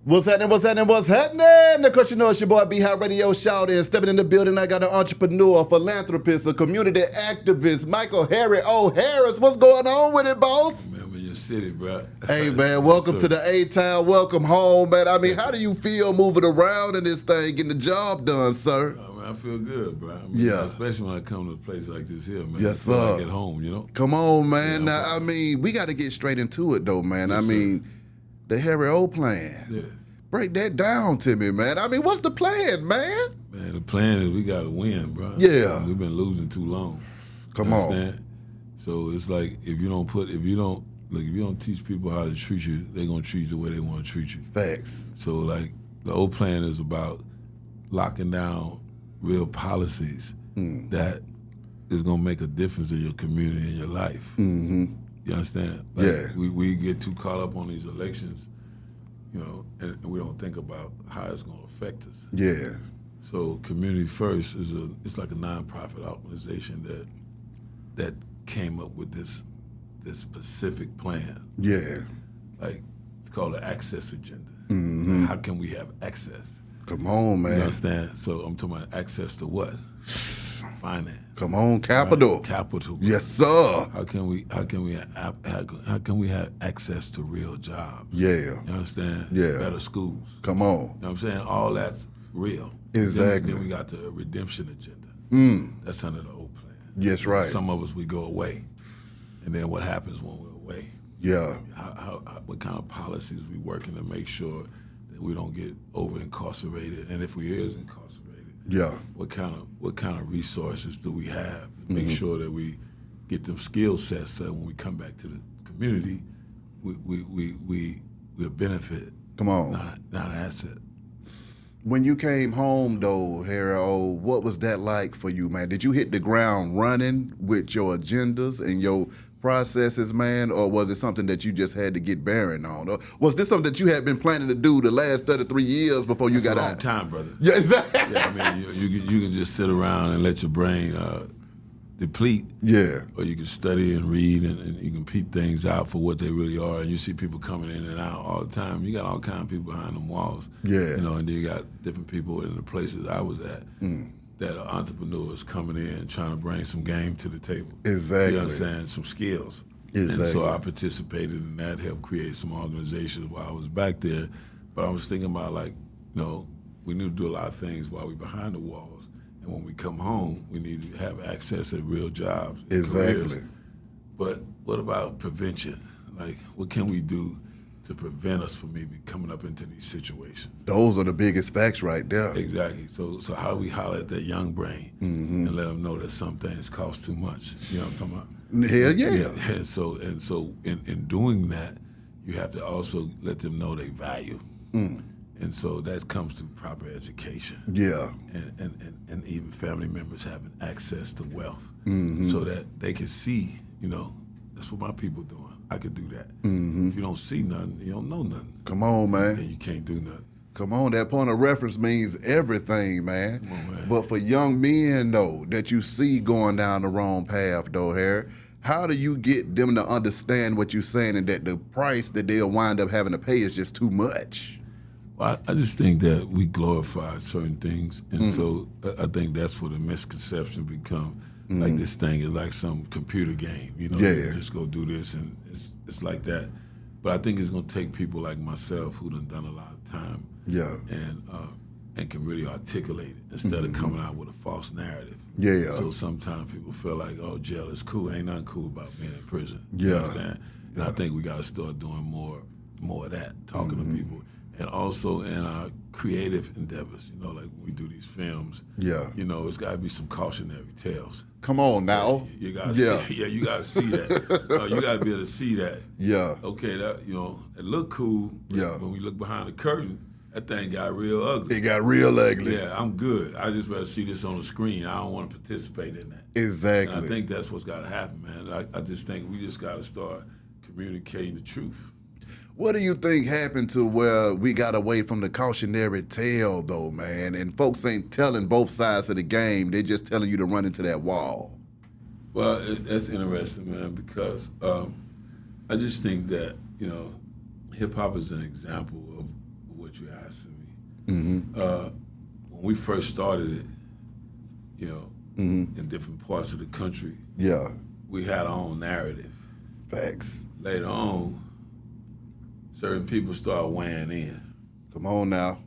What's happening? What's happening? What's happening? Of course, you know it's your boy B Hot Radio Shout in. Stepping in the building, I got an entrepreneur, a philanthropist, a community activist, Michael Harry O'Harris. What's going on with it, boss? Man, I'm in your city, bro. Hey, man, welcome to the A-Town. Welcome home, man. I mean, how do you feel moving around in this thing, getting the job done, sir? Man, I feel good, bro. Yeah. Especially when I come to a place like this here, man. Yes, I feel sir. like at home, you know? Come on, man. Yeah, Now, I mean, we got to get straight into it, though, man. Yes, I mean, the Harry O plan. Yeah. Break that down to me, man. I mean, what's the plan, man? Man, the plan is we got to win, bro. Yeah. We've been losing too long. Come You on. understand? So it's like if you don't teach people how to treat you, they're gonna treat you the way they want to treat you. Facts. So like the old plan is about locking down real policies that is gonna make a difference in your community and your life. Mm-hmm. You understand? Like, Yeah. We get too caught up on these elections, you know, and we don't think about how it's gonna affect us. Yeah. So Community First it's like a nonprofit organization that came up with this specific plan. Yeah. Like it's called the access agenda. Mm-hmm. How can we have access? Come on, man. You understand? So I'm talking about access to what? Finance. Come on, capital. Right? Capital. Yes, sir. How can we have access to real jobs? Yeah. You understand? Yeah. Better schools. Come on. You know what I'm saying? All that's real. Exactly. Then we got the redemption agenda. That's under the old plan. Yes, right. Some of us, we go away. And then what happens when we're away? Yeah. What kind of policies we working to make sure that we don't get over incarcerated, and if we is incarcerated, Yeah. what kind of resources do we have to make sure that we get them skill sets so that when we come back to the community, we benefit, Come on. not an asset. When you came home, though, Harry O, what was that like for you, man? Did you hit the ground running with your agendas and your processes, man, or was it something that you just had to get bearing on? Or was this something that you had been planning to do the last 33 years before you got That's a long out? time, brother. Yeah, exactly. Yeah, I mean, you can just sit around and let your brain deplete. Yeah. Or you can study and read and you can peep things out for what they really are. And you see people coming in and out all the time. You got all kind of people behind them walls. Yeah. You know, and then you got different people in the places I was at that are entrepreneurs coming in trying to bring some game to the table. Exactly. You understand? Some skills. Exactly. And so I participated in that, helped create some organizations while I was back there. But I was thinking about like, you know, we need to do a lot of things while we're behind the walls. And when we come home, we need to have access to real jobs. And Exactly. careers. But what about prevention? Like, what can we do to prevent us from even coming up into these situations? Those are the biggest facts right there. Exactly. So how do we holler at that young brain and let them know that some things cost too much? You know what I'm talking about? Hell yeah. And so in doing that, you have to also let them know their value. And so that comes through proper education. Yeah. And even family members having access to wealth so that they can see, you know, that's what my people doing. I could do that. If you don't see nothing, you don't know nothing. Come on, man. Then you can't do nothing. Come on, that point of reference means everything, man. Come on, man. But for young men, though, that you see going down the wrong path, though, Harry, how do you get them to understand what you're saying and that the price that they'll wind up having to pay is just too much? Well, I just think that we glorify certain things, and so I think that's where the misconception become. Like this thing is like some computer game, you know. Yeah. You just go do this, and it's like that. But I think it's gonna take people like myself who done a lot of time, Yeah. and can really articulate it instead of coming out with a false narrative. Yeah. So sometimes people feel like, oh, jail is cool. Ain't nothing cool about being in prison. Yeah. You understand? And I think we got to start doing more of that, talking to people. And also in our creative endeavors, you know, like when we do these films, Yeah. you know, it's got to be some cautionary tales. Come on now. You got to Yeah. see, you got to see that. You got to be able to see that. Yeah. Okay, that, you know, it looked cool, but Yeah. when we look behind the curtain, that thing got real ugly. It got real ugly. Yeah, I'm good. I just rather see this on the screen. I don't want to participate in that. Exactly. And I think that's what's got to happen, man. I just think we just got to start communicating the truth. What do you think happened to where we got away from the cautionary tale, though, man? And folks ain't telling both sides of the game. They're just telling you to run into that wall. Well, that's interesting, man, because I just think that, you know, hip-hop is an example of what what you're asking me. When we first started it, you know, in different parts of the country, Yeah. we had our own narrative. Facts. Later on, certain people started weighing in. Come on now.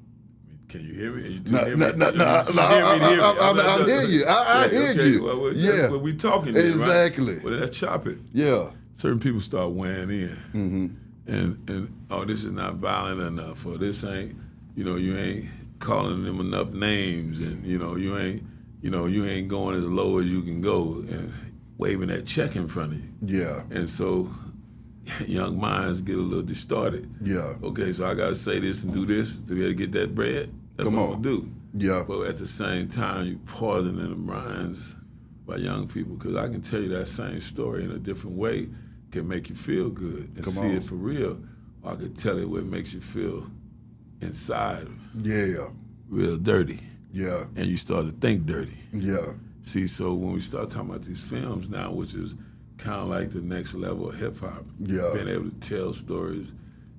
Can you hear me? Are you No, hear me? no, You just hear me to hear me. I hear you. I hear okay. you. Well, Yeah. Well, we talking then, Exactly. right? Well, let's chop it. Yeah. Certain people start weighing in. And oh, this is not violent enough, or this ain't, you ain't calling them enough names, and you ain't going as low as you can go, and waving that check in front of you. Yeah. And so young minds get a little distorted. Yeah. Okay, so I got to say this and do this to be able to get that bread. That's Come what on. I'm gonna do. Yeah. But at the same time, you pausing in the minds by young people, because I can tell you that same story in a different way can make you feel good and Come see on. it for real. Or I could tell it what makes you feel inside Yeah. real dirty, Yeah. and you start to think dirty. Yeah. See, so when we start talking about these films now, which is kind of like the next level of hip hop, Yeah. being able to tell stories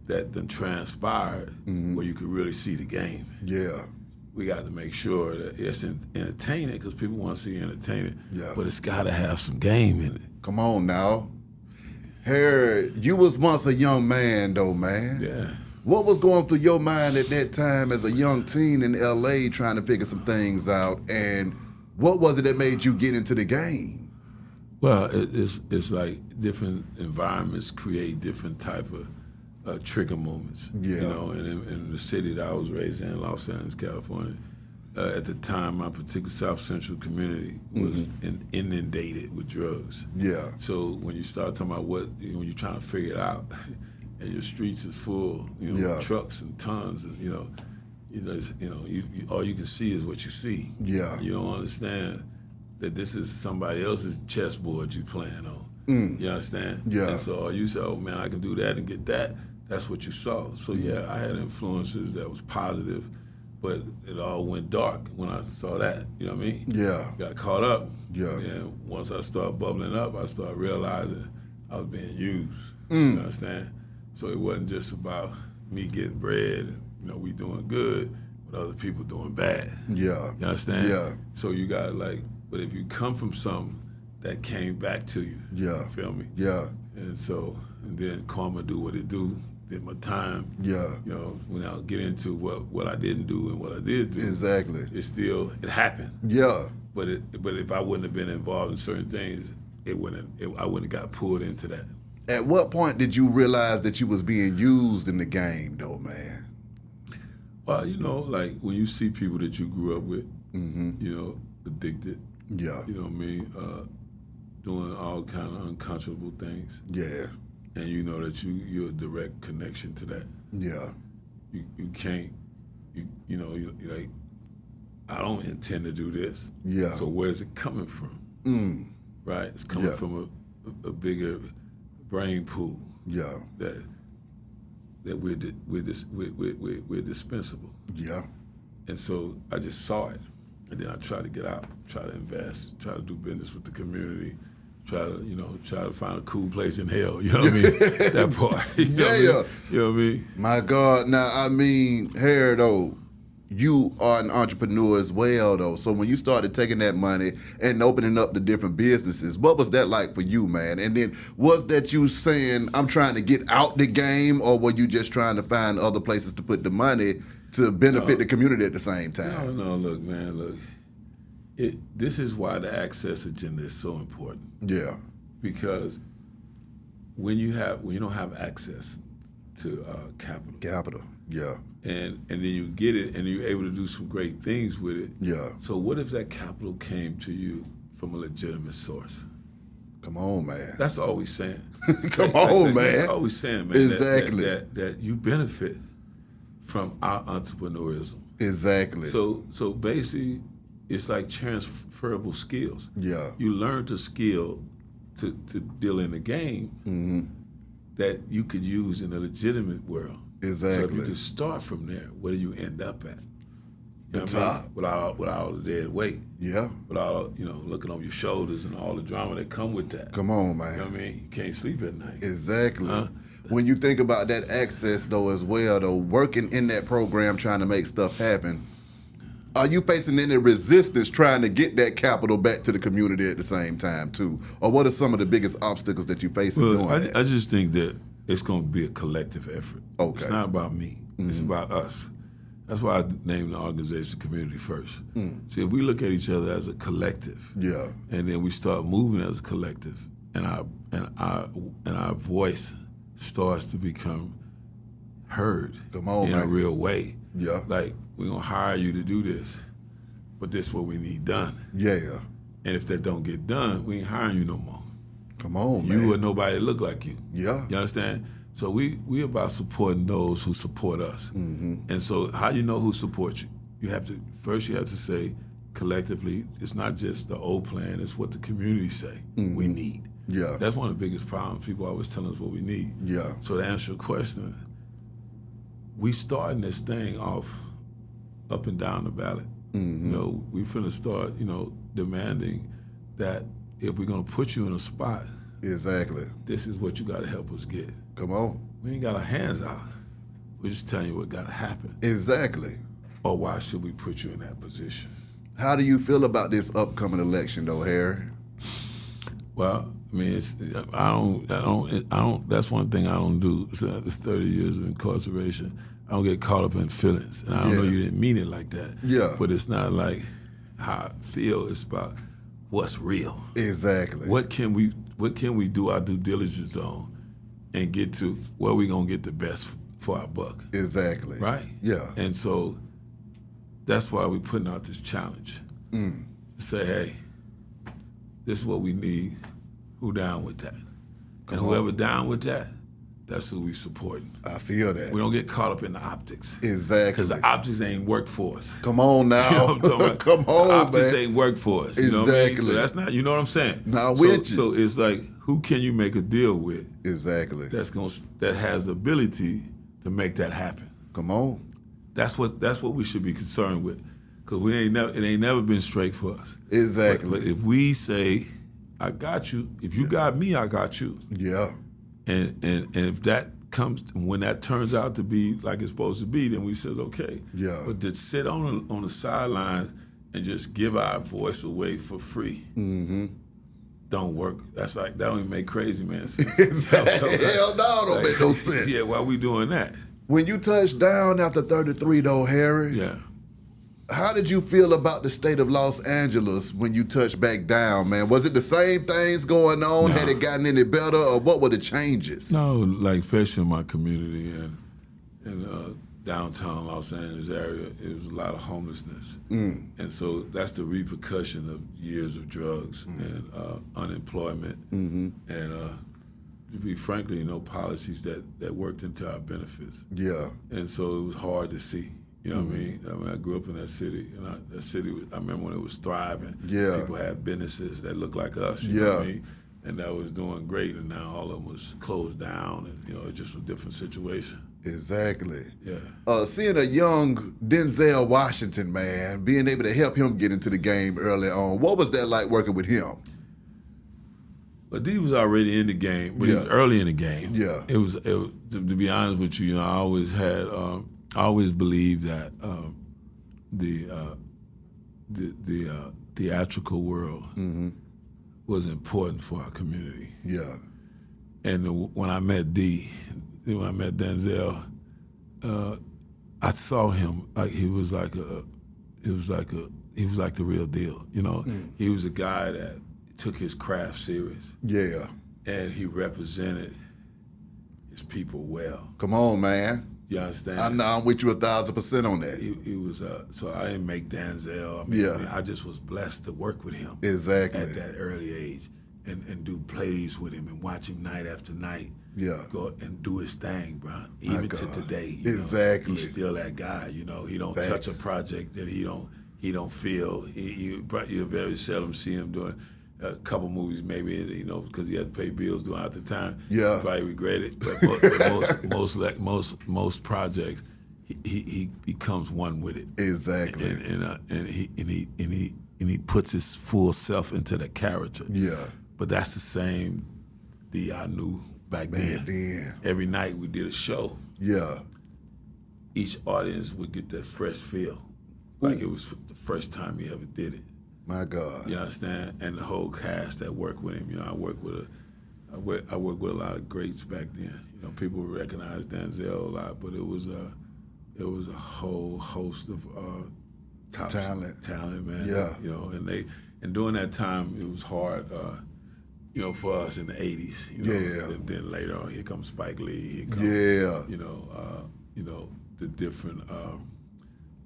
that then transpired where you could really see the game. Yeah. We got to make sure that it's entertaining, because people want to see entertaining, Yeah. but it's got to have some game in it. Come on now. Harry, you was once a young man though, man. Yeah. What was going through your mind at that time as a young teen in LA trying to figure some things out, and what was it that made you get into the game? Well, it's like different environments create different type of trigger moments. Yeah. And in the city that I was raised in, Los Angeles, California, at the time, my particular South Central community was inundated with drugs. Yeah. So when you start talking about when you're trying to figure it out, and your streets is full, Yeah. trucks and tons, and all you can see is what you see. Yeah. You don't understand that this is somebody else's chessboard you playing on. You understand? Yeah. And so you say, oh man, I can do that and get that. That's what you saw. So yeah, I had influences that was positive, but it all went dark when I saw that. You know what I mean? Yeah. Got caught up. Yeah. And once I started bubbling up, I started realizing I was being used. You understand? So it wasn't just about me getting bread and we doing good, but other people doing bad. Yeah. You understand? Yeah. So you got but if you come from something that came back to you, Yeah. you feel me? Yeah. And then karma do what it do, did my time. Yeah. When I get into what I didn't do and what I did do, Exactly. it happened. Yeah. But if I wouldn't have been involved in certain things, I wouldn't have got pulled into that. At what point did you realize that you was being used in the game though, man? Well, like when you see people that you grew up with, addicted, Yeah. you know what I mean, doing all kind of unconscionable things, Yeah. and you know that you're a direct connection to that. Yeah. You can't, you like, I don't intend to do this. Yeah. So where's it coming from? Right? It's coming Yeah. from a bigger brain pool Yeah. that we're dispensable. Yeah. And so I just saw it, and then I tried to get out, try to invest, try to do business with the community, try to find a cool place in hell. You know what I mean? That part. You know what I mean? You know what I mean? My God. Now, I mean, Harry, though, you are an entrepreneur as well, though. So when you started taking that money and opening up the different businesses, what was that like for you, man? And then was that you saying, I'm trying to get out the game, or were you just trying to find other places to put the money to benefit the community at the same time? No, look, man, this is why the access agenda is so important. Yeah. Because when you don't have access to capital, Yeah. and then you get it and you're able to do some great things with it. Yeah. So what if that capital came to you from a legitimate source? Come on, man. That's all we're saying. Come on, man. That's all we're saying, man. Exactly. That you benefit from our entrepreneurism. Exactly. So basically, it's like transferable skills. Yeah. You learn to skill to deal in the game that you could use in a legitimate world. Exactly. So if you can start from there, where do you end up at? The top. Without all the dead weight. Yeah. Without looking over your shoulders and all the drama that come with that. Come on, man. You know what I mean? You can't sleep at night. Exactly. When you think about that access, though, as well, though, working in that program, trying to make stuff happen, are you facing any resistance trying to get that capital back to the community at the same time, too? Or what are some of the biggest obstacles that you face in doing that? I just think that it's going to be a collective effort. Okay. It's not about me. It's about us. That's why I named the organization Community First. See, if we look at each other as a collective, Yeah. and then we start moving as a collective, and our voice starts to become heard Come on, in a man. real way. Yeah. Like, we're gonna hire you to do this, but this is what we need done. Yeah. And if that don't get done, we ain't hiring you no more. Come on, man. You or nobody that look like you. Yeah. You understand? So we about supporting those who support us. And so how you know who supports you? You have to say collectively, it's not just the old plan, it's what the community say we need. Yeah. That's one of the biggest problems. People always tell us what we need. Yeah. So to answer your question, we starting this thing off up and down the ballot. You know, we finna start, demanding that if we're gonna put you in a spot, Exactly. this is what you gotta help us get. Come on. We ain't got our hands out. We're just telling you what gotta happen. Exactly. Or why should we put you in that position? How do you feel about this upcoming election, though, Harry? Well, I mean, I don't. That's one thing I don't do. It's 30 years of incarceration. I don't get caught up in feelings, and I don't know you didn't mean it like that. Yeah. But it's not like how I feel. It's about what's real. Exactly. What can we do our due diligence on, and get to where we gonna get the best for our buck. Exactly. Right? Yeah. And so that's why we're putting out this challenge. Say, hey, this is what we need. Who down with that? And whoever down with that, that's who we supporting. I feel that. We don't get caught up in the optics. Exactly. Because the optics ain't work for us. Come on now. You know what I'm talking about? Come on, the optics man. ain't work for us. You know what I mean? Exactly. So that's not, you know what I'm saying? Nah, so, with you. So it's like, who can you make a deal with Exactly. that has the ability to make that happen? Come on. That's what we should be concerned with, because it ain't never been straight for us. Exactly. But if we say, I got you, if you got me, I got you, Yeah. and if that comes, when that turns out to be like it's supposed to be, then we says okay. Yeah. But to sit on the sidelines and just give our voice away for free, don't work. That's like, that don't even make crazy man sense. Exactly. Hell no, don't make no sense. Yeah, why we doing that? When you touched down after 33, though, Harry, Yeah. how did you feel about the state of Los Angeles when you touched back down, man? Was it the same things going on? No. Had it gotten any better, or what were the changes? No, like especially in my community and in downtown Los Angeles area, it was a lot of homelessness, and so that's the repercussion of years of drugs and unemployment, and to be frankly, policies that worked into our benefits, Yeah. and so it was hard to see. You know what I mean? I grew up in that city, and I remember when it was thriving. Yeah. People had businesses that looked like us. You know Yeah. what I mean? And that was doing great, and now all of them was closed down, and it's just a different situation. Exactly. Yeah. Seeing a young Denzel Washington, man, being able to help him get into the game early on, what was that like working with him? But D was already in the game, but he was early in the game. Yeah. It was to be honest with you, I always had, I always believed that the theatrical world was important for our community. Yeah. And when I met Denzel, I saw him like he was like the real deal. He was a guy that took his craft serious, Yeah. and he represented his people well. Come on, man. You understand? I know, I'm with you 1,000% on that. He was so I didn't make Denzel. I just was blessed to work with him Exactly. at that early age and do plays with him and watch him night after night. Yeah. Go and do his thing, bro. Even to God. today, Exactly. he's still that guy. He don't Facts. touch a project that he don't feel. You very seldom see him doing a couple movies, maybe, because he had to pay bills during the time. Yeah. He probably regret it, but most projects, he becomes one with it. Exactly. And he puts his full self into the character. Yeah. But that's the same D I knew back Man, then. Every night we did a show. Yeah. Each audience would get that fresh feel, like it was the first time he ever did it. My God. You understand? And the whole cast that worked with him. You know, I worked with a lot of greats back then. You know, people would recognize Denzel a lot, but it was a whole host of top talent, man. Yeah. You know, and during that time it was hard. You know, for us in the '80s. You know, Yeah. and then later on, here comes Spike Lee. Here comes, Yeah. You know, the different.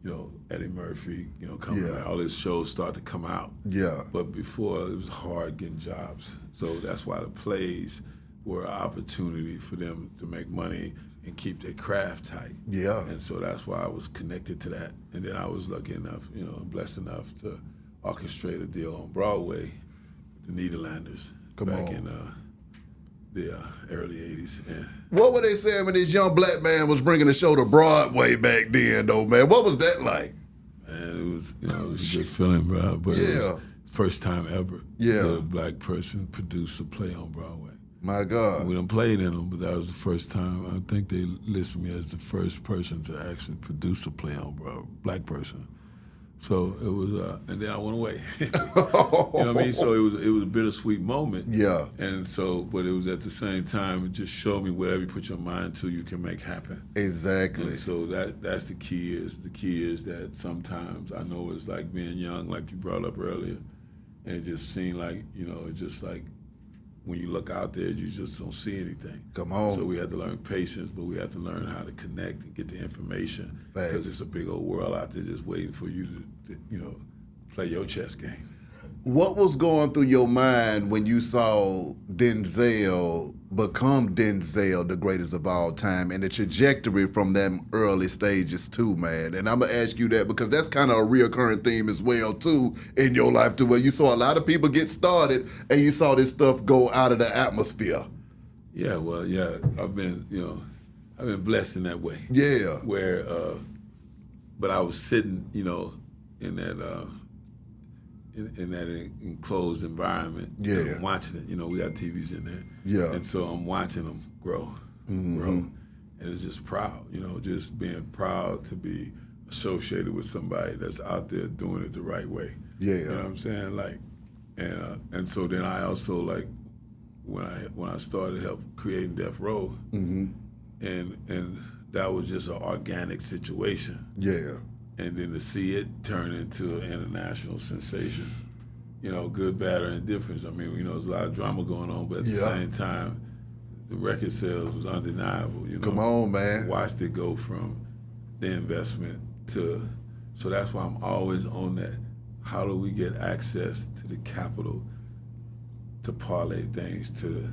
You know, Eddie Murphy, you know, coming out. All his shows start to come out. Yeah. But before, it was hard getting jobs. So that's why the plays were an opportunity for them to make money and keep their craft tight. Yeah. And so that's why I was connected to that. And then I was lucky enough, you know, and blessed enough to orchestrate a deal on Broadway with the Nederlanders in the early '80s. And What were they saying when this young black man was bringing the show to Broadway back then, though, man? What was that like? man, it was, you know, it was a good feeling, bro. But it was first time ever that a black person produced a play on Broadway. My God. We done played in them, but that was the first time. I think they listed me as the first person to actually produce a play on Broadway, black person. So it was, and then I went away. You know what I mean? So it was a bittersweet moment. Yeah. And so, but it was at the same time, it just showed me whatever you put your mind to, you can make happen. Exactly. And so that's the key is that sometimes I know it's like being young, like you brought up earlier, and it just seemed like, you know, it just like when you look out there, you just don't see anything. Come on. So we have to learn patience, but we have to learn how to connect and get the information, because it's a big old world out there just waiting for you to, you know, play your chess game. What was going through your mind when you saw Denzel become Denzel, the greatest of all time, and the trajectory from them early stages too, man? And I'm gonna ask you that because that's kind of a reoccurring theme as well too in your life, too, where you saw a lot of people get started and you saw this stuff go out of the atmosphere. Yeah, well, yeah, I've been blessed in that way. Yeah. Where, but I was sitting, you know, in that. In that enclosed environment, and watching it. You know, we got TVs in there. Yeah. And so I'm watching them grow. And it's just proud, you know, just being proud to be associated with somebody that's out there doing it the right way. Yeah. You know what I'm saying? Like, and so then I also, like, when I started help creating Death Row, and that was just an organic situation. Yeah. And then to see it turn into an international sensation, you know, good, bad, or indifference. I mean, you know, there's a lot of drama going on, but at the same time, the record sales was undeniable, you know. Come on, man. Watched it go from the investment to, so that's why I'm always on that. How do we get access to the capital to parlay things to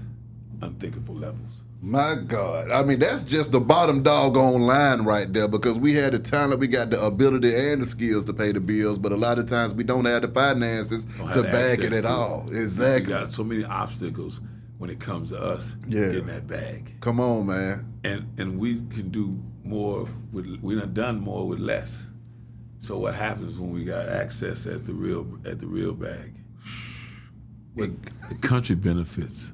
unthinkable levels? My God. I mean, that's just the bottom doggone line right there, because we had the talent, we got the ability and the skills to pay the bills, but a lot of times we don't have the finances to back it at all. Exactly. We got so many obstacles when it comes to us getting that bag. Come on, man. And we can do more we done more with less. So what happens when we got access at the real bag? The country benefits.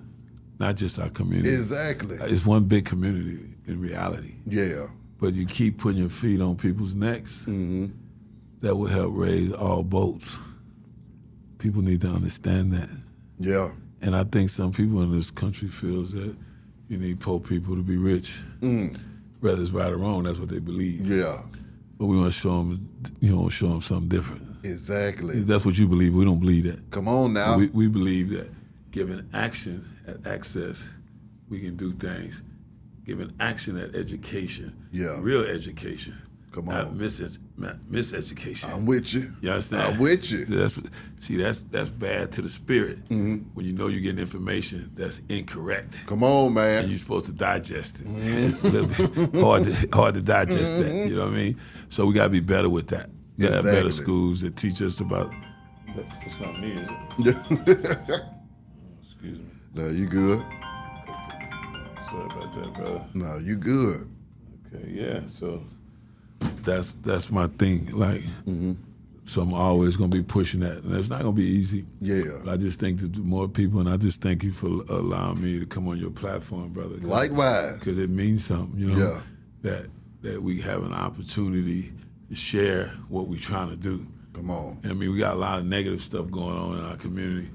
Not just our community. Exactly. It's one big community in reality. Yeah. But you keep putting your feet on people's necks, that will help raise all boats. People need to understand that. Yeah. And I think some people in this country feels that you need poor people to be rich. Whether it's right or wrong, that's what they believe. Yeah. But we want to show them, something different. Exactly. If that's what you believe, we don't believe that. Come on now. We believe that given action at access, we can do things. Given action at education, real education, come not on, miseducation. I'm with you. You understand? I'm with you. That's bad to the spirit. When you know you're getting information that's incorrect. Come on, man. And you're supposed to digest it. It's a little bit hard to digest that. You know what I mean? So we gotta be better with that. We gotta have better schools that teach us about. It's not me, is it? Excuse me. No, you good. Sorry about that, brother. No, you good. Okay, yeah. So that's my thing. Like, So I'm always going to be pushing that. And it's not going to be easy. Yeah. But I just think to do more people, and I just thank you for allowing me to come on your platform, brother. Likewise. Because it means something, you know, that we have an opportunity to share what we're trying to do. Come on. I mean, we got a lot of negative stuff going on in our community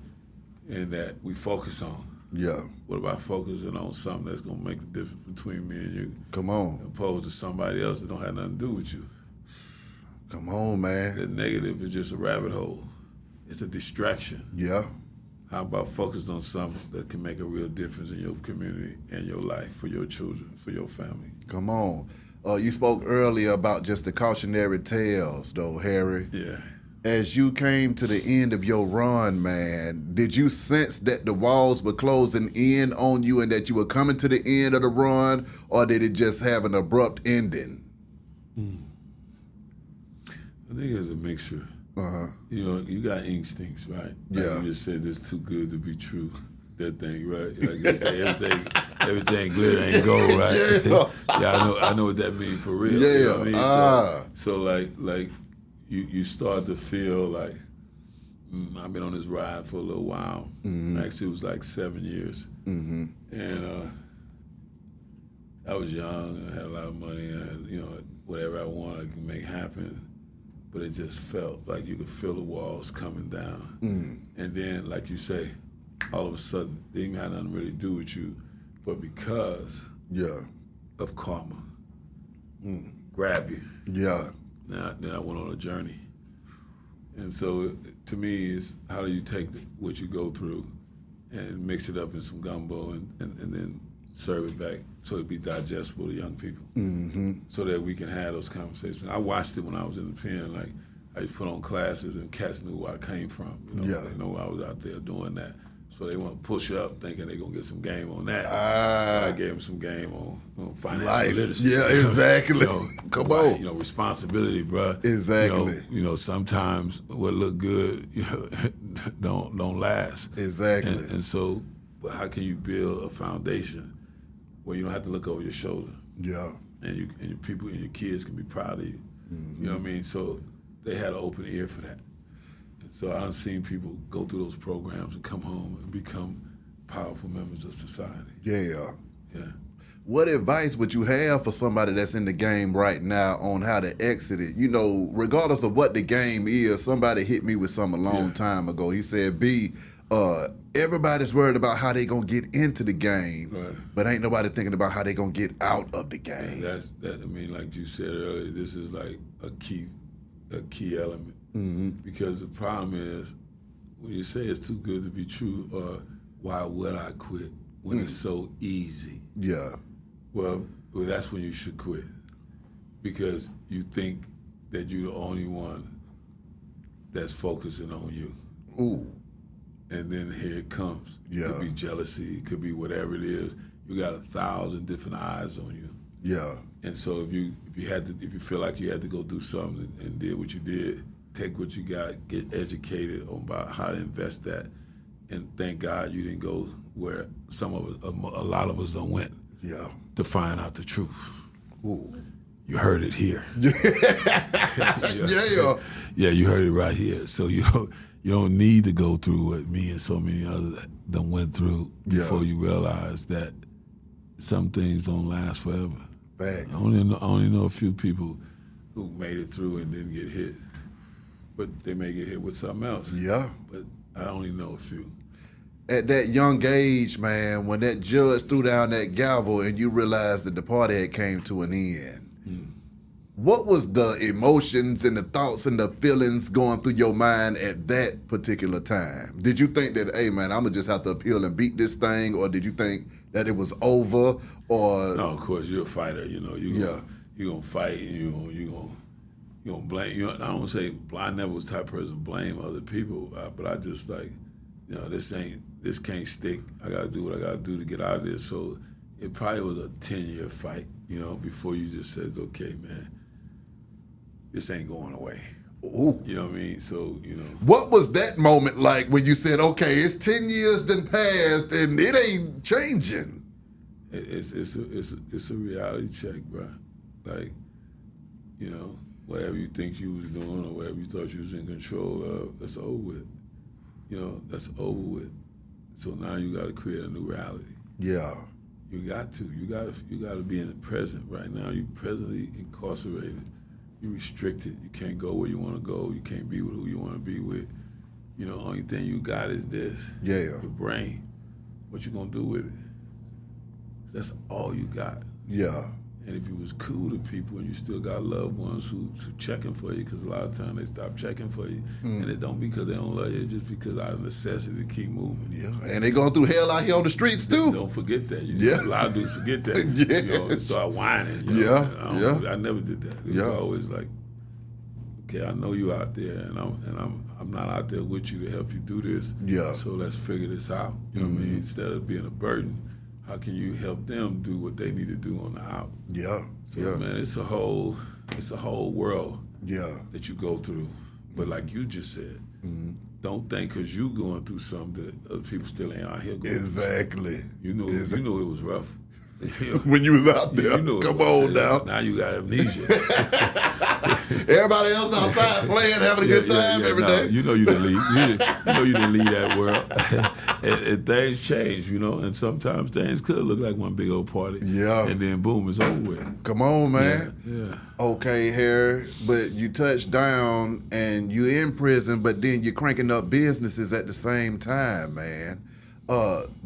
and that we focus on. Yeah. What about focusing on something that's going to make the difference between me and you? Come on. Opposed to somebody else that don't have nothing to do with you. Come on, man. The negative is just a rabbit hole. It's a distraction. Yeah. How about focus on something that can make a real difference in your community and your life, for your children, for your family? Come on. You spoke earlier about just the cautionary tales, though, Harry. Yeah. As you came to the end of your run, man, did you sense that the walls were closing in on you and that you were coming to the end of the run, or did it just have an abrupt ending? I think it's a mixture. You know, you got instincts, right? Yeah. Like you just said, it's too good to be true. That thing, right? Like they say, everything glitter ain't gold, right? Yeah, I know what that means for real. Yeah. You know what I mean? So like you start to feel like I've been on this ride for a little while. Actually, it was like 7 years, and I was young. I had a lot of money. And you know, whatever I wanted, I could make happen. But it just felt like you could feel the walls coming down. And then, like you say, all of a sudden, they didn't have nothing really to do with you, but because of karma, grab you. Yeah. Then I went on a journey. And so, to me, it's how do you take what you go through and mix it up in some gumbo and then serve it back so it be digestible to young people, so that we can have those conversations. I watched it when I was in the pen. Like I used to put on classes, and cats knew where I came from. You know, they know I was out there doing that, so they want to push up, thinking they're gonna get some game on that. I gave them some game on financial literacy. Yeah, exactly. You know, Come on. You know, responsibility, bro. Exactly. You know, sometimes what look good, you know, don't last. Exactly. And so, but how can you build a foundation where you don't have to look over your shoulder? Yeah. And your people and your kids can be proud of you. You know what I mean? So they had an open ear for that. And so I've seen people go through those programs and come home and become powerful members of society. Yeah. Yeah. What advice would you have for somebody that's in the game right now on how to exit it? You know, regardless of what the game is, somebody hit me with something a long time ago. He said, B, everybody's worried about how they gonna get into the game, but ain't nobody thinking about how they gonna get out of the game. I mean, like you said earlier, this is like a key element. Because the problem is when you say it's too good to be true, or why would I quit when it's so easy? Yeah. Well, that's when you should quit, because you think that you're the only one that's focusing on you. Ooh. And then here it comes. Yeah. It could be jealousy, it could be whatever it is. You got 1,000 different eyes on you. Yeah. And so if you feel like you had to go do something and did what you did, take what you got, get educated on about how to invest that, and thank God you didn't go where a lot of us don't went. Yeah. To find out the truth. Ooh. You heard it here. Yeah, you heard it right here. So you don't need to go through what me and so many others done went through before you realize that some things don't last forever. Facts. I only know a few people who made it through and didn't get hit, but they may get hit with something else. Yeah. But I only know a few. At that young age, man, when that judge threw down that gavel and you realized that the party had came to an end, what was the emotions and the thoughts and the feelings going through your mind at that particular time? Did you think that, hey, man, I'm going to just have to appeal and beat this thing, or did you think that it was over? Or no, of course, you're a fighter. You know, you're going to fight, and you're going to blame. I don't say, I never was the type of person to blame other people, but I just like, you know, this can't stick. I got to do what I got to do to get out of this. So it probably was a 10-year fight, you know, before you just said, okay, man, this ain't going away. Ooh. You know what I mean? So, you know. What was that moment like when you said, okay, it's 10 years done passed and it ain't changing? It's a reality check, bro. Like, you know, whatever you think you was doing or whatever you thought you was in control of, that's over with. You know, that's over with. So now you got to create a new reality. Yeah. You got to. You got to be in the present. Right now, you're presently incarcerated. You're restricted. You can't go where you want to go. You can't be with who you want to be with. You know, only thing you got is this. Yeah. Your brain. What you gonna do with it? That's all you got. Yeah. And if you was cool to people and you still got loved ones who checking for you, because a lot of times they stop checking for you, and it don't because they don't love you, it's just because out of necessity to keep moving. Yeah. And they going through hell out here on the streets too. Don't forget that. Yeah. A lot of dudes forget that. Yes. You know, and start whining. You know? Yeah. I never did that. It was always like, okay, I know you out there, and I'm not out there with you to help you do this. Yeah. So let's figure this out. You know what I mean? Instead of being a burden, how can you help them do what they need to do on the out? Yeah. So man, it's a whole world that you go through. But like you just said, don't think because you going through something that other people still ain't out here going Exactly. through. You know it was rough. When you was out there. You know Come on now. Now you got amnesia. Everybody else outside playing, having a good time every day. You know you didn't leave. You know you didn't leave that world. and things change, you know, and sometimes things could look like one big old party. Yeah. And then boom, it's over with. Come on, man. Yeah. Okay, Harry, but you touched down and you in prison, but then you're cranking up businesses at the same time, man.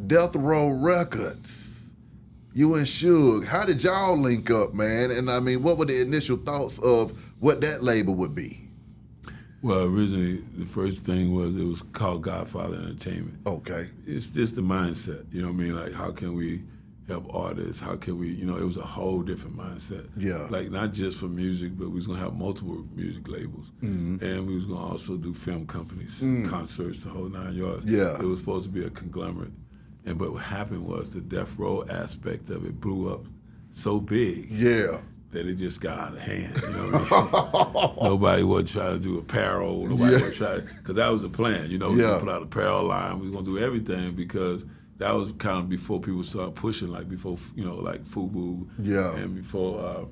Death Row Records. You and Suge, how did y'all link up, man? And I mean, what were the initial thoughts of what that label would be? Well, originally, the first thing was it was called Godfather Entertainment. Okay. It's just the mindset, you know what I mean? Like, how can we help artists? How can we, you know, it was a whole different mindset. Yeah. Like, not just for music, but we was going to have multiple music labels. And we was going to also do film companies, concerts, the whole 9 yards. Yeah. It was supposed to be a conglomerate. But what happened was the death row aspect of it blew up so big that it just got out of hand. You know what I mean? Nobody wasn't trying to do apparel. Nobody wasn't trying because that was the plan. You know, we was gonna put out an apparel line. We was gonna do everything because that was kind of before people started pushing, like before like FUBU, and before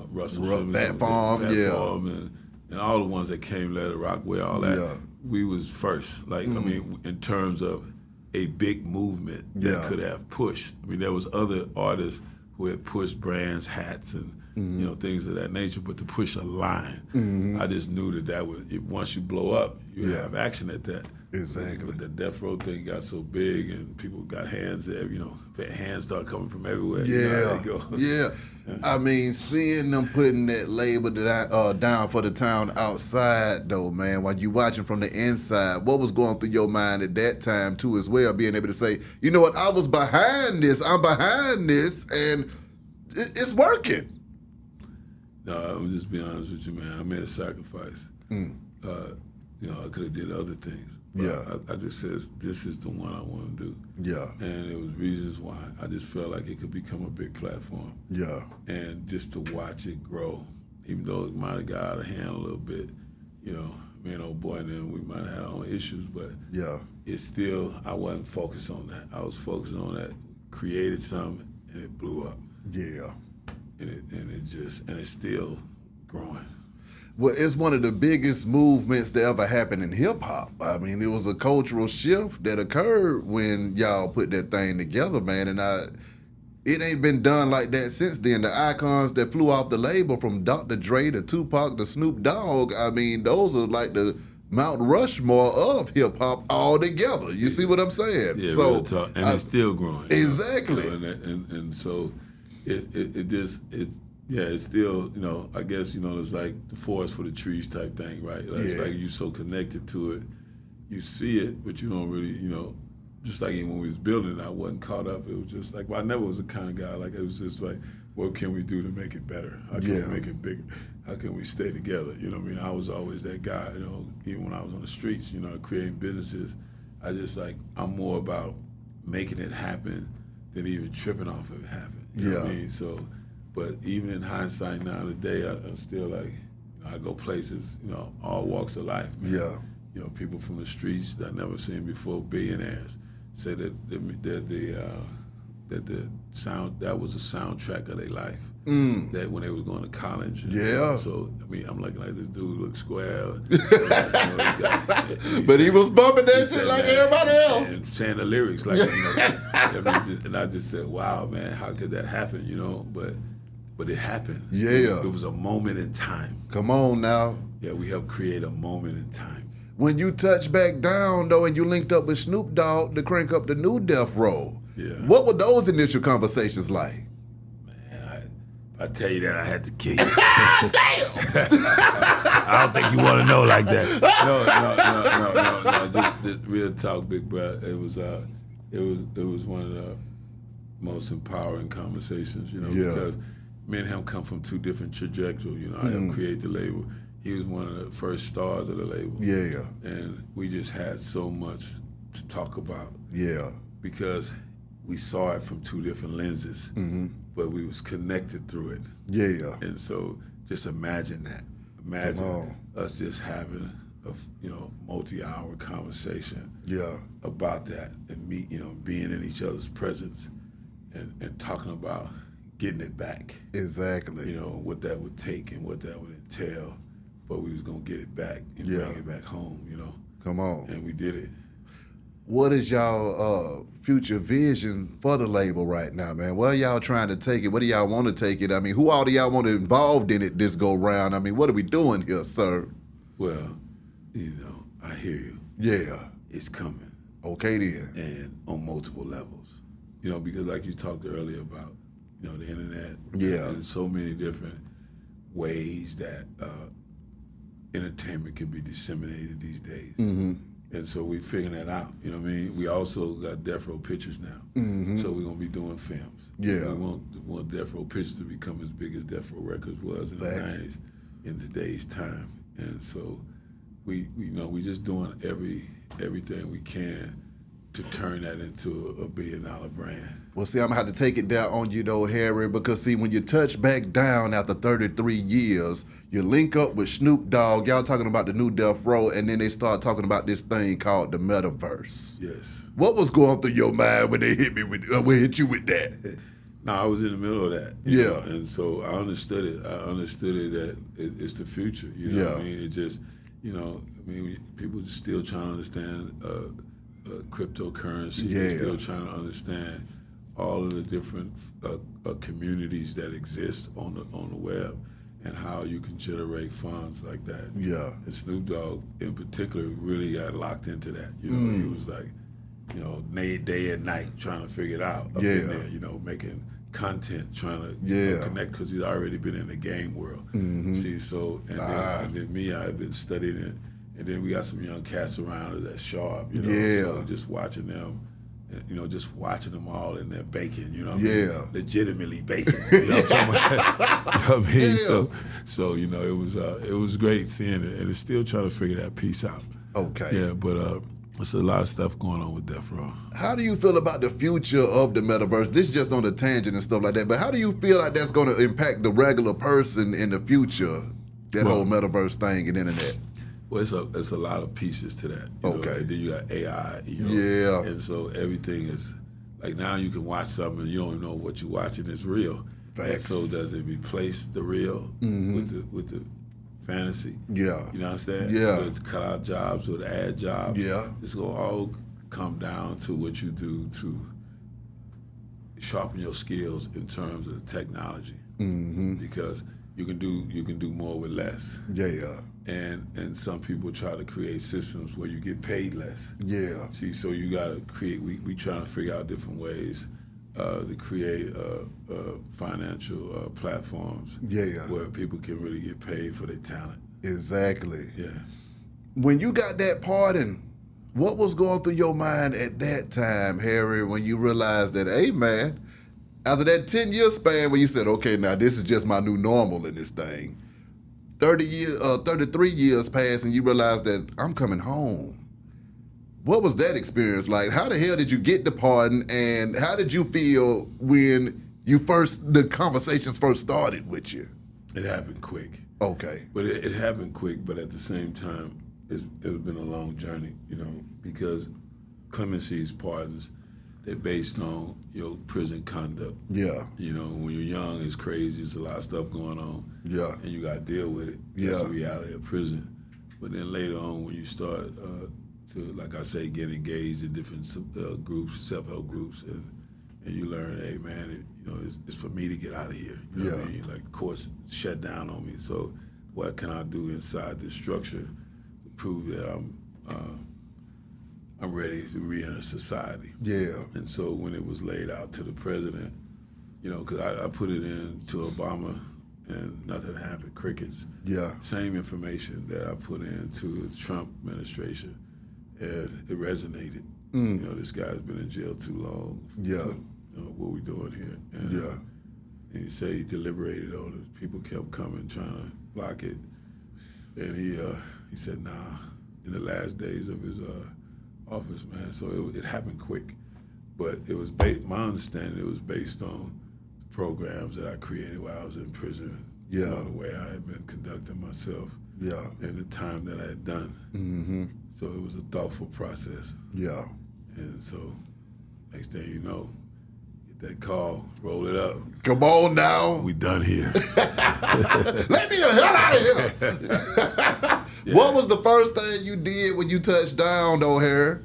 Russell Simmons, Fat Farm, and all the ones that came later, Rockwell, all that. Yeah. We was first. Like I mean, in terms of a big movement that could have pushed. I mean, there was other artists who had pushed brands, hats, and you know things of that nature. But to push a line, I just knew that would. Once you blow up, you have action at that. Exactly. But the death row thing got so big, and people got hands there. You know, hands start coming from everywhere. Yeah, you know how they go. Yeah. I mean, seeing them putting that label down for the town outside, though, man, while you watching from the inside, what was going through your mind at that time, too, as well, being able to say, you know what, I was behind this, I'm behind this, and it's working. No, I'm just being honest with you, man. I made a sacrifice. You know, I could have did other things. But I just said, this is the one I want to do. Yeah. And it was reasons why. I just felt like it could become a big platform. Yeah. And just to watch it grow, even though it might have got out of hand a little bit, you know, me and old boy and then we might have had our own issues, but it's still, I wasn't focused on that. I was focused on that, created something, and it blew up. Yeah. And it's still growing. Well, it's one of the biggest movements that ever happened in hip-hop. I mean, it was a cultural shift that occurred when y'all put that thing together, man, and it ain't been done like that since then. The icons that flew off the label from Dr. Dre to Tupac to Snoop Dogg, I mean, those are like the Mount Rushmore of hip-hop all together. You see what I'm saying? Yeah, so, real talk. And it's still growing. Exactly. You know, and so it's still, you know, I guess, you know, it's like the forest for the trees type thing, right? Like, it's like you're so connected to it. You see it, but you don't really, you know, just like even when we was building it, I wasn't caught up. It was just like, well, I never was the kind of guy, like it was just like, what can we do to make it better? How can we make it bigger? How can we stay together? You know what I mean? I was always that guy, you know, even when I was on the streets, you know, creating businesses, I just like, I'm more about making it happen than even tripping off of it happening. You know what I mean? So, but even in hindsight now today, I'm still like, you know, I go places, you know, all walks of life, man. Yeah. You know, people from the streets that I never seen before, billionaires, say that that that was the soundtrack of their life. That when they was going to college. Yeah. So I mean, I'm looking like this dude looks square. But he was bumping that shit like everybody else. And saying the lyrics like, and I just said, wow, man, how could that happen, But it happened. Yeah. It was a moment in time. Come on now. Yeah, we helped create a moment in time. When you touched back down, though, and you linked up with Snoop Dogg to crank up the new Death Row, what were those initial conversations like? Man, I tell you that I had to kill you. Damn! I don't think you want to know like that. No. Just real talk, big bro. It was one of the most empowering conversations, because me and him come from two different trajectories. I helped create the label. He was one of the first stars of the label. Yeah. And we just had so much to talk about. Yeah. Because we saw it from two different lenses, but we was connected through it. Yeah. And so just imagine that. Imagine us just having a multi-hour conversation about that and being in each other's presence and talking about getting it back. Exactly. What that would take and what that would entail. But we was gonna get it back and bring it back home, Come on. And we did it. What is y'all future vision for the label right now, man? Where are y'all trying to take it? What do y'all want to take it? I mean, who all do y'all want to involved in it this go round? I mean, what are we doing here, sir? Well, I hear you. Yeah. It's coming. Okay then. And on multiple levels. Because like you talked earlier about, the internet. Yeah. And so many different ways that entertainment can be disseminated these days. And so we figuring that out. We also got Death Row Pictures now. So we're gonna be doing films. Yeah. We want Death Row Pictures to become as big as Death Row Records was in the 90s in today's time. And so we just doing everything we can to turn that into a $1 billion brand. Well, see, I'm going to have to take it down on you, though, Harry, because, see, when you touch back down after 33 years, you link up with Snoop Dogg, y'all talking about the new Death Row, and then they start talking about this thing called the metaverse. Yes. What was going through your mind when they hit me with, hit you with that? No, I was in the middle of that. Yeah. And so I understood it. I understood it that it's the future. You know what I mean? It just, people just still trying to understand cryptocurrency. Yeah. They're still trying to understand all of the different communities that exist on the web and how you can generate funds like that. Yeah. And Snoop Dogg in particular really got locked into that. He was like, day and night trying to figure it out up in there, making content, trying to connect because he's already been in the game world. See, so, and then me, I've been studying it. And then we got some young cats around us that sharp, so just watching them, just watching them all in there baking, legitimately baking, what I'm talking about? So it was great seeing it, and it's still trying to figure that piece out. Okay. Yeah, but there's a lot of stuff going on with Death Row. How do you feel about the future of the metaverse? This is just on the tangent and stuff like that, but how do you feel like that's going to impact the regular person in the future, that whole metaverse thing and internet? Well, it's a lot of pieces to that. Okay. And then you got AI. Yeah. And so everything is like now you can watch something and you don't know what you're watching is real. Facts. And so does it replace the real with the fantasy? Yeah. You know what I'm saying? Yeah. Whether it's cut out jobs or the ad jobs. Yeah. It's gonna all come down to what you do to sharpen your skills in terms of the technology. Because you can do more with less. Yeah. And some people try to create systems where you get paid less. Yeah. See, so you got to create. We trying to figure out different ways to create financial platforms. Yeah. Where people can really get paid for their talent. Exactly. Yeah. When you got that pardon, what was going through your mind at that time, Harry, when you realized that, hey, man, after that 10-year span where you said, okay, now this is just my new normal in this thing, 33 years passed and you realize that I'm coming home. What was that experience like? How the hell did you get the pardon, and how did you feel when the conversations first started with you? It happened quick. Okay. But it happened quick, but at the same time, it's been a long journey, because clemency's pardons, they're based on your prison conduct. Yeah. You know, when you're young, it's crazy. There's a lot of stuff going on. Yeah. And you got to deal with it. That's Yeah. the reality of prison. But then later on, when you start to, like I say, get engaged in different groups, self-help groups, and you learn, hey, man, it's for me to get out of here. You know what I mean? Like, the courts shut down on me. So what can I do inside this structure to prove that I'm ready to re-enter society? Yeah. And so when it was laid out to the president, because I put it in to Obama and nothing happened, crickets. Yeah. Same information that I put into the Trump administration, and it resonated. This guy's been in jail too long. Yeah. What we doing here? And, and he said he deliberated on it. People kept coming, trying to block it. And he said, nah, in the last days of his office, man. So it happened quick. But it was my understanding, it was based on the programs that I created while I was in prison. Yeah. The way I had been conducting myself. Yeah. And the time that I had done. Mm-hmm. So it was a thoughtful process. Yeah. And so next thing you know, get that call, roll it up. Come on now. We done here. Let me the hell out of here. Yeah. What was the first thing you did when you touched down, though, Harry?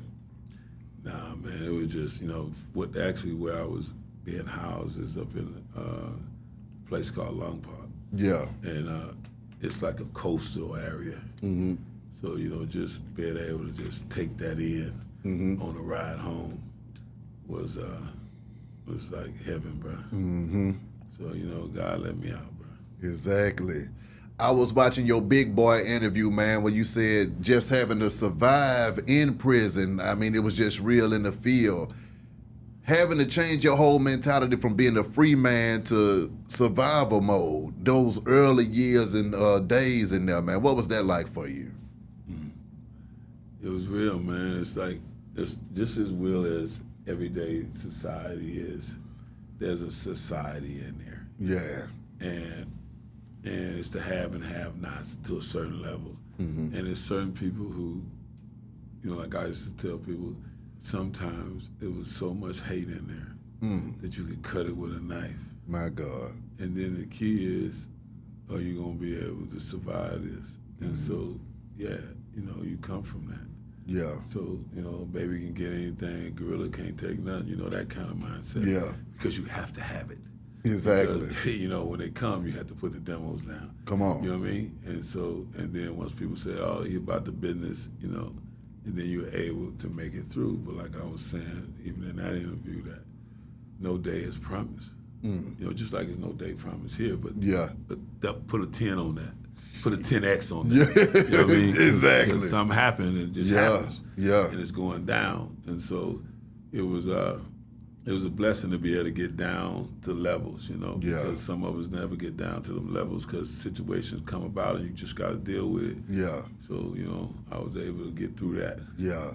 Nah, man, it was just, where I was being housed is up in a place called Longport. Yeah. And it's like a coastal area. Mm-hmm. So, just being able to just take that in on the ride home was like heaven, bro. Mm-hmm. So, God let me out, bro. Exactly. I was watching your Big Boy interview, man, where you said just having to survive in prison, I mean, it was just real in the field. Having to change your whole mentality from being a free man to survival mode, those early years and days in there, man, what was that like for you? It was real, man. It's like, it's just as real as everyday society is. There's a society in there. Yeah. And it's the have and have-nots to a certain level. Mm-hmm. And there's certain people who, like I used to tell people, sometimes it was so much hate in there that you could cut it with a knife. My God. And then the key is, are you going to be able to survive this? And so, yeah, you come from that. Yeah. So, baby can get anything, gorilla can't take nothing, that kind of mindset. Yeah. Because you have to have it. Exactly. Because, when they come, you have to put the demos down. Come on. You know what I mean? And then once people say, oh, you're about the business, and then you're able to make it through. But like I was saying, even in that interview, that no day is promised. Just like there's no day promised here, but put a 10 on that. Put a 10X on that. You know what I mean? Exactly. Because something happened and it just happens. Yeah. And it's going down. And so it was a blessing to be able to get down to levels, because some of us never get down to them levels because situations come about and you just got to deal with it. Yeah. So, I was able to get through that. Yeah.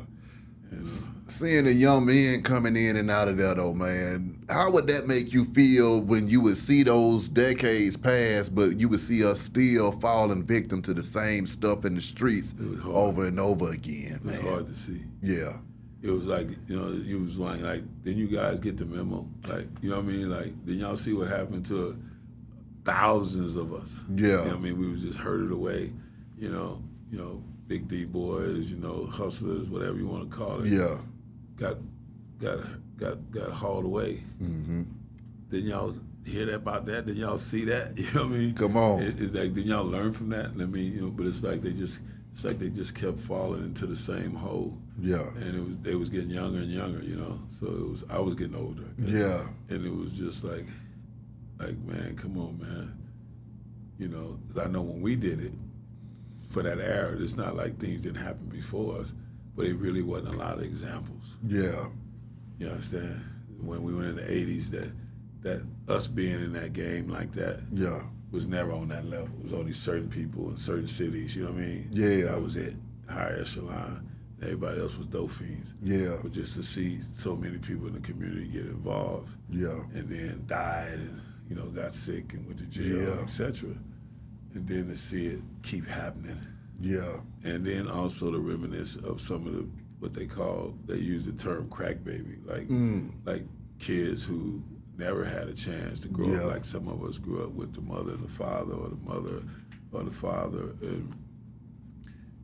And, seeing the young men coming in and out of there, though, man, how would that make you feel when you would see those decades pass, but you would see us still falling victim to the same stuff in the streets over and over again, man? It was hard to see. Yeah. It was like, you was like, didn't you guys get the memo? Like, you know what I mean? Like, didn't y'all see what happened to thousands of us? Yeah. You know what I mean? We was just herded away, big D boys, hustlers, whatever you want to call it. Yeah. Got hauled away. Mm-hmm. Didn't y'all hear about that? Didn't y'all see that? You know what I mean? Come on. It's like, didn't y'all learn from that? I mean, but it's like they just kept falling into the same hole. Yeah. And they was getting younger and younger, So I was getting older. Yeah. And it was just like, man, come on, man. 'Cause I know when we did it, for that era, it's not like things didn't happen before us, but it really wasn't a lot of examples. Yeah. You understand? When we were in the 80s, that us being in that game like that was never on that level. It was only certain people in certain cities, you know what I mean? Yeah. That was it, higher echelon. Everybody else was dope fiends. Yeah. But just to see so many people in the community get involved and then died and, got sick and went to jail, etc. And then to see it keep happening. Yeah. And then also to reminisce of some of the what they use the term crack baby, like kids who never had a chance to grow up like some of us grew up with the mother and the father, or the mother or the father, and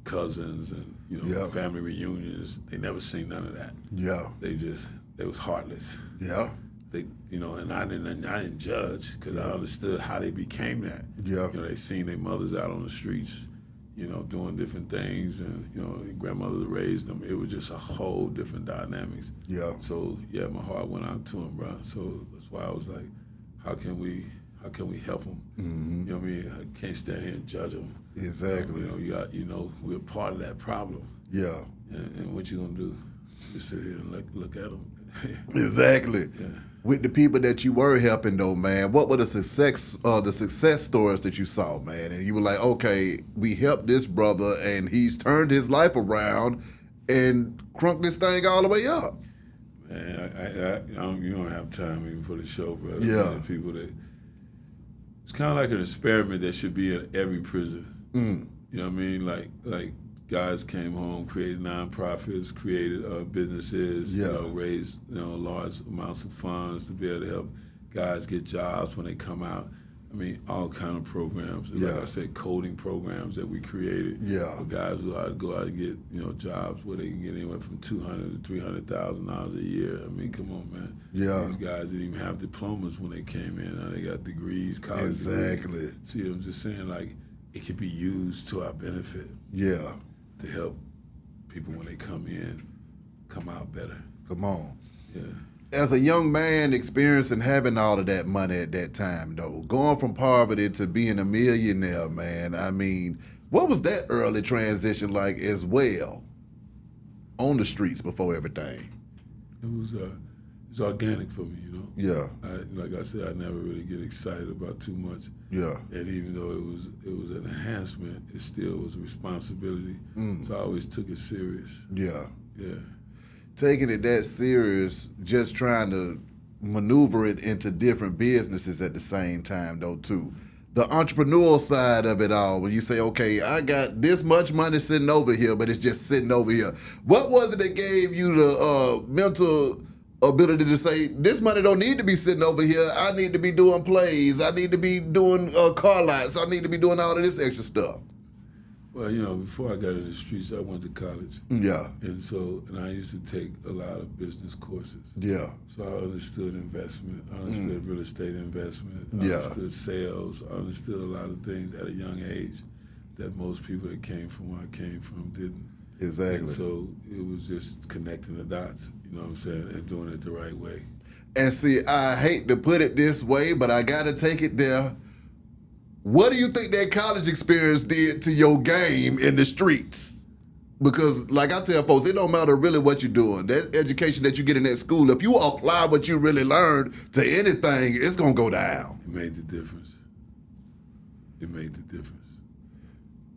cousins, and family reunions. They never seen none of that. Yeah. They was heartless. Yeah. They, and I didn't judge, because I understood how they became that. Yeah. They seen their mothers out on the streets, doing different things, and their grandmothers raised them. It was just a whole different dynamics. Yeah. So my heart went out to them, bro. So that's why I was like, how can we help them? Mm-hmm. You know what I mean? I can't stand here and judge them. Exactly. We're part of that problem. Yeah. And what you gonna do? Just sit here and look at them. Exactly. Yeah. With the people that you were helping, though, man, what were the success stories that you saw, man? And you were like, okay, we helped this brother, and he's turned his life around and crunked this thing all the way up. Man, you don't have time even for the show, brother. Yeah. Man, people it's kind of like an experiment that should be in every prison. You know what I mean? Like guys came home, created nonprofits, created businesses, raised large amounts of funds to be able to help guys get jobs when they come out. I mean, all kind of programs. Like I said, coding programs that we created. Yeah. For guys who ought to go out and get jobs where they can get anywhere from $200,000 to $300,000 a year. I mean, come on, man. Yeah. These guys didn't even have diplomas when they came in. Now they got degrees, college Exactly. degrees. See, I'm just saying, like, it can be used to our benefit. Yeah. To help people when they come in, come out better. Come on. Yeah. As a young man experiencing having all of that money at that time, though, going from poverty to being a millionaire, man, I mean, what was that early transition like as well on the streets before everything? It's organic for me, Yeah. Like I said, I never really get excited about too much. Yeah. And even though it was an enhancement, it still was a responsibility. So I always took it serious. Yeah. Yeah. Taking it that serious, just trying to maneuver it into different businesses at the same time, though, too. The entrepreneurial side of it all, when you say, okay, I got this much money sitting over here, but it's just sitting over here. What was it that gave you the mental ability to say, this money don't need to be sitting over here. I need to be doing plays. I need to be doing car lots. I need to be doing all of this extra stuff. Well, before I got in the streets, I went to college. Yeah. And I used to take a lot of business courses. Yeah. So I understood investment. I understood real estate investment. I Yeah. understood sales. I understood a lot of things at a young age that most people that came from where I came from didn't. Exactly. And so it was just connecting the dots, you know what I'm saying, and doing it the right way. And see, I hate to put it this way, but I got to take it there. What do you think that college experience did to your game in the streets? Because, like I tell folks, it don't matter really what you're doing. That education that you get in that school, if you apply what you really learned to anything, it's going to go down. It made the difference. It made the difference.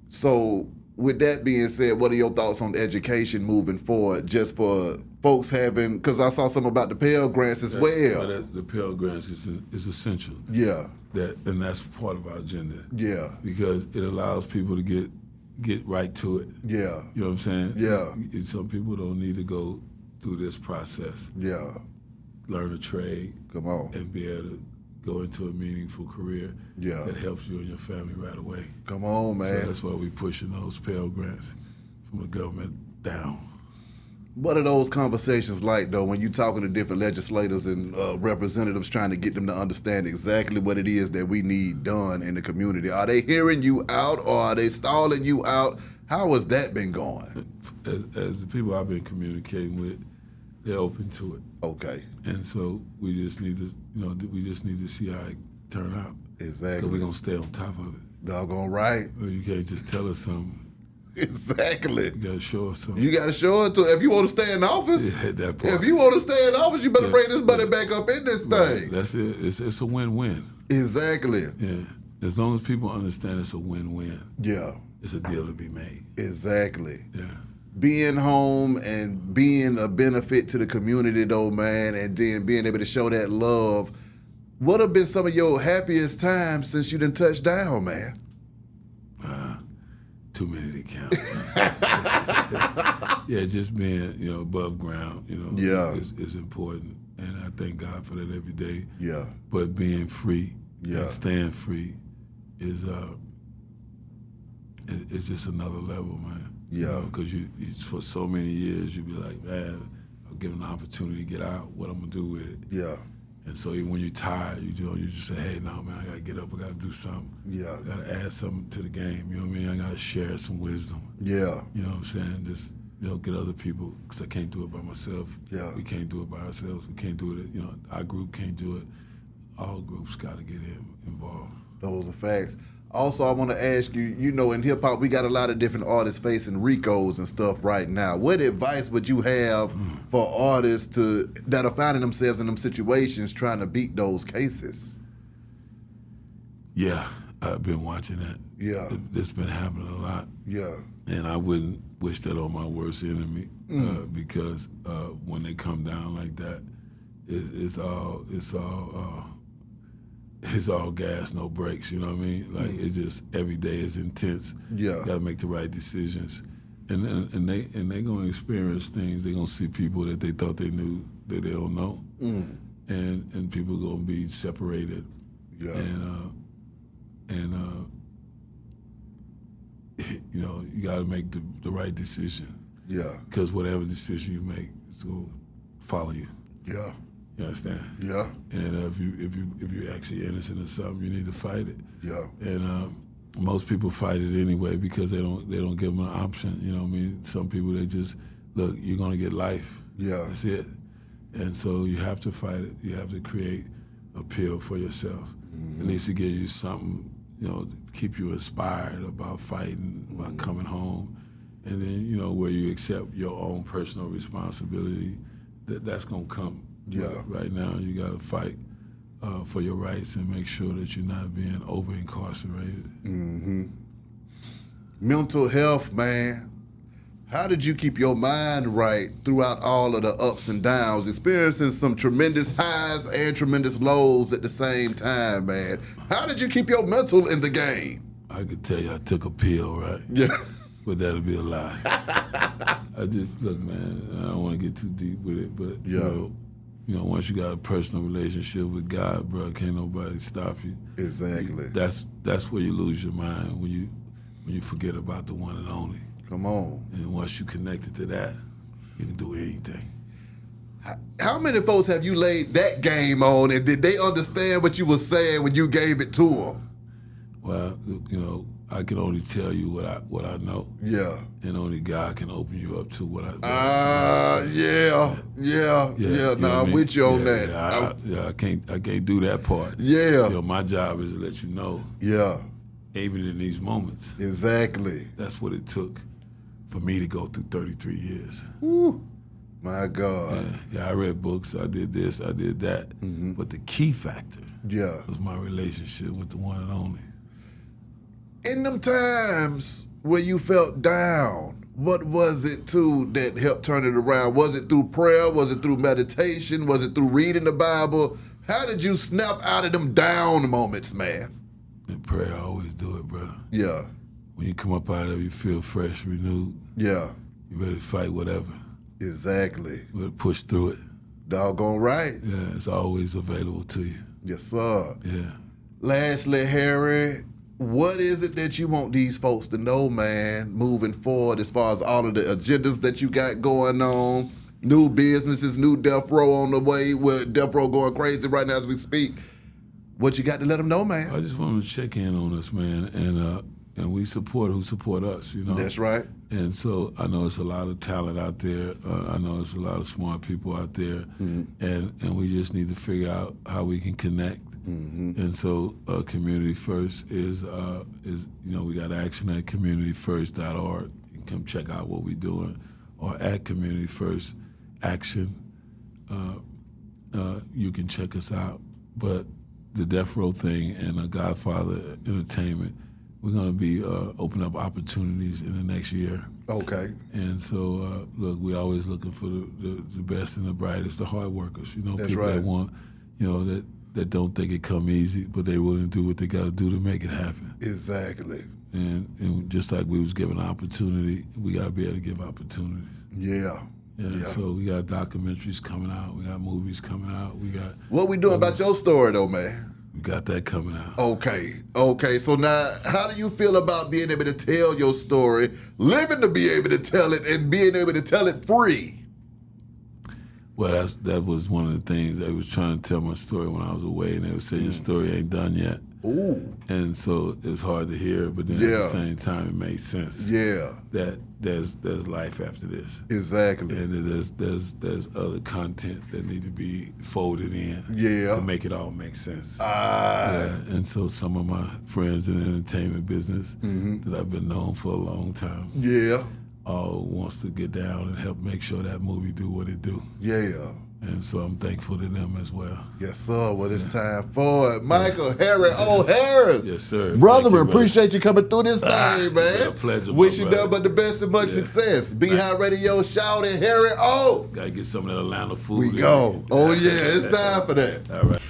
So, with that being said, what are your thoughts on education moving forward, just for folks having, because I saw something about the Pell Grants as well. The Pell Grants is essential. Yeah. And that's part of our agenda. Yeah. Because it allows people to get right to it. Yeah. You know what I'm saying? Yeah. Some people don't need to go through this process. Yeah. Learn a trade. Come on. And be able to go into a meaningful career that helps you and your family right away. Come on, man. So that's why we're pushing those Pell Grants from the government down. What are those conversations like, though, when you're talking to different legislators and representatives trying to get them to understand exactly what it is that we need done in the community? Are they hearing you out, or are they stalling you out? How has that been going? As the people I've been communicating with, they're open to it. Okay. And so we just need to see how it turn out. Exactly. Because we're going to stay on top of it. Doggone right. Well, you can't just tell us something. Exactly. You got to show us something. You got to show it to, if you want to stay in office. Yeah, that part. If you want to stay in office, you better bring this money back up in this thing. That's it. It's a win-win. Exactly. Yeah. As long as people understand it's a win-win. Yeah. It's a deal to be made. Exactly. Yeah. Being home and being a benefit to the community, though, man, and then being able to show that love. What have been some of your happiest times since you done touched down, man? Too many to count. Yeah, just being, above ground, Yeah. is important. And I thank God for that every day. Yeah. But being free Yeah. and staying free is just another level, man. Yeah. Because you for so many years, you be like, man, I'm given an opportunity to get out, what I'm going to do with it. Yeah. And so even when you're tired, you just say, hey, no, man, I got to get up, I got to do something. Yeah. I got to add something to the game, you know what I mean? I got to share some wisdom. Yeah. You know what I'm saying? Just, get other people, because I can't do it by myself. Yeah. We can't do it by ourselves. We can't do it, our group can't do it. All groups got to get involved. Those are facts. Also, I want to ask you, in hip hop, we got a lot of different artists facing RICOs and stuff right now. What advice would you have for artists that are finding themselves in them situations trying to beat those cases? Yeah, I've been watching that. Yeah. It's been happening a lot. Yeah. And I wouldn't wish that on my worst enemy because when they come down like that, it's all gas, no brakes. You know what I mean? Like it's just every day is intense. Yeah. You got to make the right decisions, and they gonna experience things. They gonna see people that they thought they knew that they don't know, and people gonna be separated. Yeah. And you got to make the right decision. Yeah. Because whatever decision you make is gonna follow you. Yeah. You understand? Yeah. And if you're actually innocent of something, you need to fight it. Yeah. And most people fight it anyway because they don't give them an option. You know what I mean? Some people, they just look, you're gonna get life. Yeah. That's it. And so you have to fight it. You have to create appeal for yourself. It needs to give you something, to keep you inspired about fighting, about coming home, and then where you accept your own personal responsibility. That's gonna come. Yeah. But right now, you got to fight for your rights and make sure that you're not being over-incarcerated. Mm-hmm. Mental health, man. How did you keep your mind right throughout all of the ups and downs, experiencing some tremendous highs and tremendous lows at the same time, man? How did you keep your mental in the game? I could tell you I took a pill, right? Yeah. But that'll be a lie. I just, look, man, I don't want to get too deep with it, but, once you got a personal relationship with God, bro, can't nobody stop you. Exactly. That's where you lose your mind, when you forget about the one and only. Come on. And once you connected to that, you can do anything. How many folks have you laid that game on, and did they understand what you were saying when you gave it to them? Well, I can only tell you what I know. Yeah. And only God can open you up to what I yeah. No, I'm with you on that. I can't do that part. Yeah. My job is to let you know. Yeah. Even in these moments. Exactly. That's what it took for me to go through 33 years. Woo. My God. Yeah, I read books, I did this, I did that. Mm-hmm. But the key factor was my relationship with the one and only. In them times where you felt down, what was it, too, that helped turn it around? Was it through prayer? Was it through meditation? Was it through reading the Bible? How did you snap out of them down moments, man? In prayer, I always do it, bro. Yeah. When you come up out of it, you feel fresh, renewed. Yeah. You ready to fight whatever. Exactly. You ready to push through it. Doggone right. Yeah, it's always available to you. Yes, sir. Yeah. Lastly, Harry, what is it that you want these folks to know, man, moving forward as far as all of the agendas that you got going on, new businesses, new Death Row on the way, with Death Row going crazy right now as we speak? What you got to let them know, man? I just want them to check in on us, man, and we support who support us, That's right. And so I know there's a lot of talent out there. I know there's a lot of smart people out there, and we just need to figure out how we can connect. And so Community First is we got action at communityfirst.org. You can come check out what we're doing, or at Community First Action. You can check us out. But the Death Row thing and Godfather Entertainment, we're going to be open up opportunities in the next year. Okay. And so, look, we're always looking for the best and the brightest, the hard workers. That's people right. that want, that don't think it come easy, but they willing to do what they got to do to make it happen. Exactly. And just like we was given opportunity, we got to be able to give opportunities. Yeah. Yeah, so we got documentaries coming out. We got movies coming out. What we doing about your story though, man? We got that coming out. Okay. So now, how do you feel about being able to tell your story, living to be able to tell it, and being able to tell it free? Well, that was one of the things. They was trying to tell my story when I was away, and they would say, your story ain't done yet. Ooh. And so it was hard to hear, but then at the same time, it made sense. Yeah. That there's life after this. Exactly. And there's other content that need to be folded in. Yeah. To make it all make sense. Yeah. And so some of my friends in the entertainment business that I've been known for a long time. Yeah. All wants to get down and help make sure that movie do what it do. Yeah. And so I'm thankful to them as well. Yes, sir. Well, it's time for it. Michael Harry O'Harris. Yes, sir. Brother, we Thank you, appreciate you coming through this thing, man. Yeah, pleasure, my Wish you brother. nothing but the best and much success. Be High Radio, shout it, Harry O. Gotta get some of that Atlanta food. We in go. me. Oh, yeah. It's time for that. All right.